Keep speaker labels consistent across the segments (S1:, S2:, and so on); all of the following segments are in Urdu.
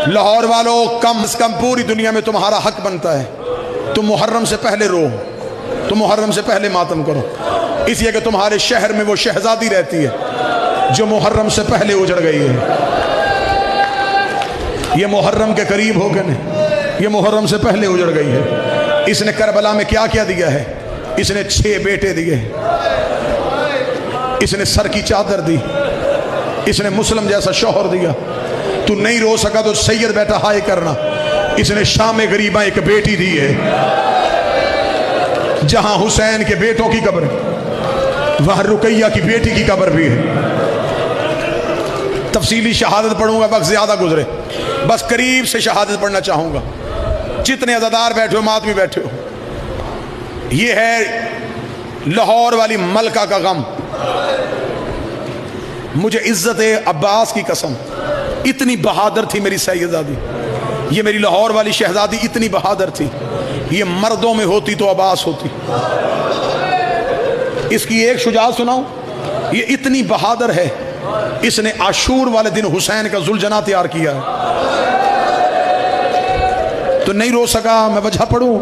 S1: لاہور والوں، کم از کم پوری دنیا میں تمہارا حق بنتا ہے تم محرم سے پہلے رو، تم محرم سے پہلے ماتم کرو، اس لیے کہ تمہارے شہر میں وہ شہزادی رہتی ہے جو محرم سے پہلے اجڑ گئی ہے۔ یہ محرم کے قریب ہو گئے، یہ محرم سے پہلے اجڑ گئی ہے۔ اس نے کربلا میں کیا کیا دیا ہے؟ اس نے 6 بیٹے دیے، اس نے سر کی چادر دی، اس نے مسلم جیسا شوہر دیا۔ تو نہیں رو سکا تو سید بیٹا ہائے کرنا، اس نے شام غریبہ ایک بیٹی دی ہے جہاں حسین کے بیٹوں کی قبر ہے، وہاں رقیہ کی بیٹی کی قبر بھی ہے۔ تفصیلی شہادت پڑھوں گا، وقت زیادہ گزرے، بس قریب سے شہادت پڑھنا چاہوں گا۔ جتنے عزادار بیٹھے ہو، ماتمی بیٹھے ہو، یہ ہے لاہور والی ملکہ کا غم۔ مجھے عزت عباس کی قسم، اتنی بہادر تھی میری سیدزادی، یہ میری لاہور والی شہزادی اتنی بہادر تھی، یہ مردوں میں ہوتی تو عباس ہوتی۔ اس کی ایک شجاعت سناؤں، یہ اتنی بہادر ہے، اس نے عاشور والے دن حسین کا ذوالجناح تیار کیا ہے۔ تو نہیں رو سکا، میں وجہ پڑھوں۔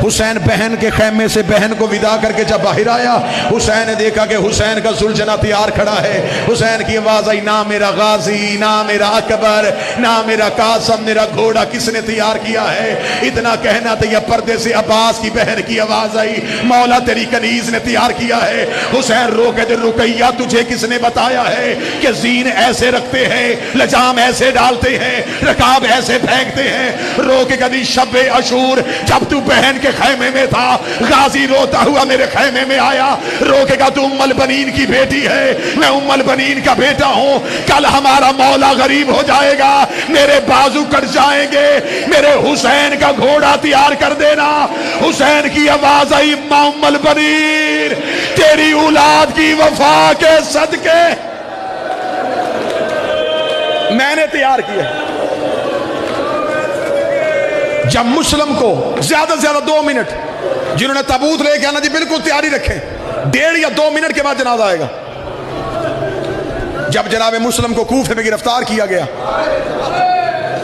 S1: حسین بہن کے خیمے سے بہن کو ودا کر کے جب باہر آیا، حسین نے دیکھا کہ حسین کا ذوالجناح تیار کھڑا ہے۔ حسین کی آواز آئی، نہ میرا غازی، نہ میرا اکبر، نہ میرا قاسم، میرا گھوڑا کس نے تیار کیا ہے؟ اتنا کہنا تھا، یہ پردے سے عباس کی بہن کی آواز آئی، مولا تیری کنیز نے تیار کیا ہے۔ حسین رو کے دے، رقیہ تجھے کس نے بتایا ہے کہ زین ایسے رکھتے ہیں، لجام ایسے ڈالتے ہیں، رکاب ایسے پھینکتے ہیں؟ رو کے کدی شب عاشور جب تو بہن کے خیمے میں تھا، غازی روتا ہوا میرے خیمے میں آیا، رو کے کہا تو ام البنین کی بیٹی ہے، میں ام البنین کا بیٹا ہوں، کل ہمارا مولا غریب ہو جائے گا، میرے بازو کٹ جائیں گے، میرے حسین کا گھوڑا تیار کر دینا۔ حسین کی آواز آئی، ام البنین، تیری اولاد کی وفا کے صدقے میں نے تیار کیا۔ جب مسلم کو زیادہ سے زیادہ 2 منٹ، جنہوں نے تابوت لے کے آنا جی بالکل تیاری رکھیں، 1.5 یا 2 منٹ کے بعد جنازہ آئے گا۔ جب جناب مسلم کو کوفے میں گرفتار کیا گیا،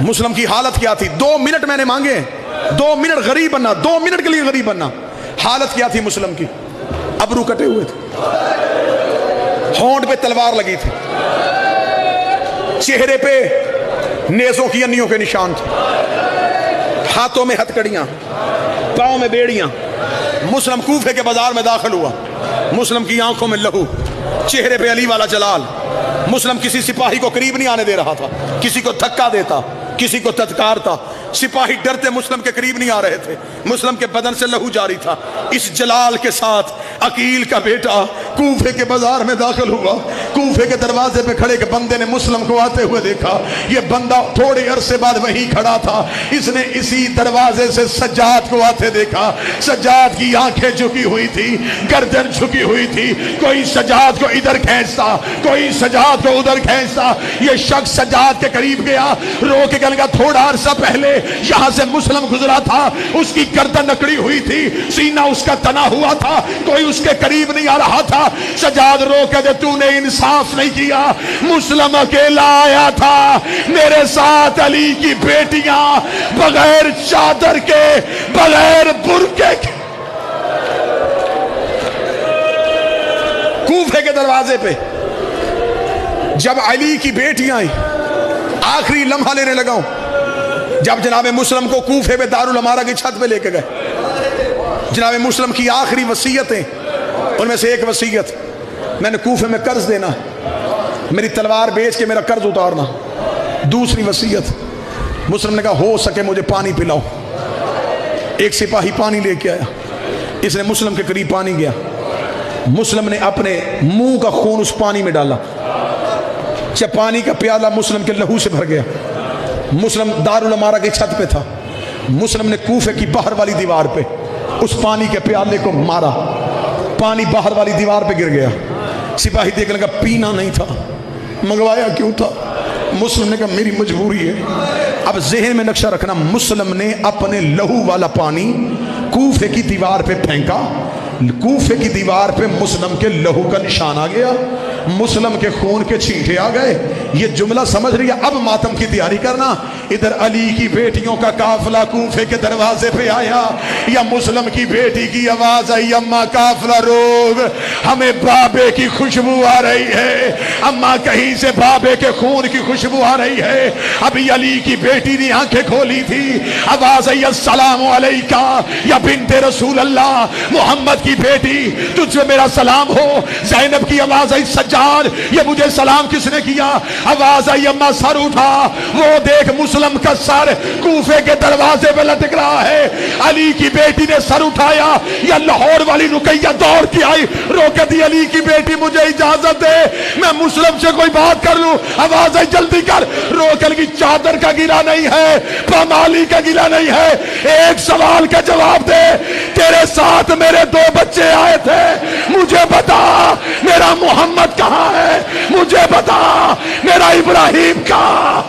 S1: مسلم کی حالت کیا تھی؟ 2 منٹ میں نے مانگے، 2 منٹ غریب بننا، 2 منٹ کے لیے غریب بننا۔ حالت کیا تھی مسلم کی؟ ابرو کٹے ہوئے تھے، ہونٹ پہ تلوار لگی تھی، چہرے پہ نیزوں کی انیوں کے نشان تھے، ہاتھوں میں ہتکڑیاں، پاؤں میں بیڑیاں۔ مسلم کوفے کے بازار میں داخل ہوا، مسلم کی آنکھوں میں لہو، چہرے پہ علی والا جلال۔ مسلم کسی سپاہی کو قریب نہیں آنے دے رہا تھا، کسی کو دھکا دیتا، کسی کو تتکارتا۔ سپاہی ڈرتے مسلم کے قریب نہیں آ رہے تھے، مسلم کے بدن سے لہو جاری تھا۔ اس جلال کے ساتھ عقیل کا بیٹا کوفے کے بازار میں داخل ہوا۔ کوفے کے دروازے پہ کھڑے کے بندے نے مسلم کو آتے ہوئے دیکھا، یہ بندہ تھوڑے عرصے بعد وہیں کھڑا تھا، اس نے اسی دروازے سے سجاد کو آتے دیکھا۔ سجاد کی آنکھیں جھکی ہوئی تھی، گردن جھکی ہوئی تھی، کوئی سجاد کو ادھر کھینچتا، کوئی سجاد کو ادھر کھینچتا۔ یہ شخص سجاد کے قریب گیا، رو کے کہنے لگا، تھوڑا عرصہ پہلے یہاں سے مسلم گزرا تھا، اس کی گردن نکڑی ہوئی تھی، سینہ اس کا تنا ہوا تھا، کوئی اس کے قریب نہیں آ رہا تھا۔ سجاد رو کے دے، تو نے انصاف نہیں کیا، مسلم اکیلا آیا تھا، میرے ساتھ علی کی بیٹیاں بغیر چادر کے، بغیر برقعے کے، کوفے کے دروازے پہ جب علی کی بیٹیاں آئیں، آخری لمحہ لینے لگا ہوں، جب جناب مسلم کو کوفے پہ دارالامارہ کی چھت پہ لے کے گئے، جناب مسلم کی آخری وصیتیں، ان میں سے ایک وصیت، میں نے کوفے میں قرض دینا، میری تلوار بیچ کے میرا قرض اتارنا۔ دوسری وصیت، مسلم نے کہا ہو سکے مجھے پانی پلاؤ۔ ایک سپاہی پانی لے کے آیا، اس نے مسلم کے قریب پانی گیا، مسلم نے اپنے منہ کا خون اس پانی میں ڈالا، جب پانی کا پیالہ مسلم کے لہو سے بھر گیا۔ مسلم دارالامارہ کی چھت پہ تھا، مسلم نے کوفے کی باہر والی دیوار پہ اس پانی کے پیالے کو مارا، پانی باہر والی دیوار پہ گر گیا۔ سپاہی دیکھنے لگا پینا نہیں تھا، منگوایا کیوں تھا؟ مسلم نے کہا میری مجبوری ہے۔ اب ذہن میں نقشہ رکھنا، مسلم نے اپنے لہو والا پانی کوفے کی دیوار پہ پھینکا، کوفے کی دیوار پہ مسلم کے لہو کا نشان آ گیا، مسلم کے خون کے چھینٹے آ گئے۔ یہ جملہ سمجھ رہی ہے؟ اب ماتم کی تیاری کرنا، ادھر علی کی بیٹیوں کا قافلہ کوفے کے دروازے پہ آیا، یا مسلم کی بیٹی کی آواز آئی، اماں قافلہ روک، ہمیں بابے کی خوشبو آ رہی ہے، اماں کہیں سے بابے کے خون کی خوشبو آ رہی ہے۔ ابھی علی کی بیٹی نے آنکھیں کھولی تھی، آواز آئی، السلام علیکہ یا بنت رسول اللہ، محمد کی بیٹی تجھ سے میرا سلام ہو۔ زینب کی آواز آئی، سجاد یہ مجھے سلام کس نے کیا؟ آواز آئی، اماں سر اٹھا، وہ دیکھ مسلم کا سر کوفے کے دروازے پہ لٹک رہا ہے۔ علی کی بیٹی نے سر اٹھایا، یا لاہور والی رقیہ دوڑ کے آئی، روک دی، علی کی بیٹی مجھے اجازت دے میں مسلم سے کوئی بات کر لوں۔ آواز آئی، جلدی کر، روک لگی، چادر کا گلا نہیں ہے، پامالی کا گلا نہیں ہے، ایک سوال کا جواب دے، تیرے ساتھ میرے 2 بچے آئے تھے، مجھے بتا میرا محمد کہاں ہے، مجھے بتا میرا ابراہیم کہاں۔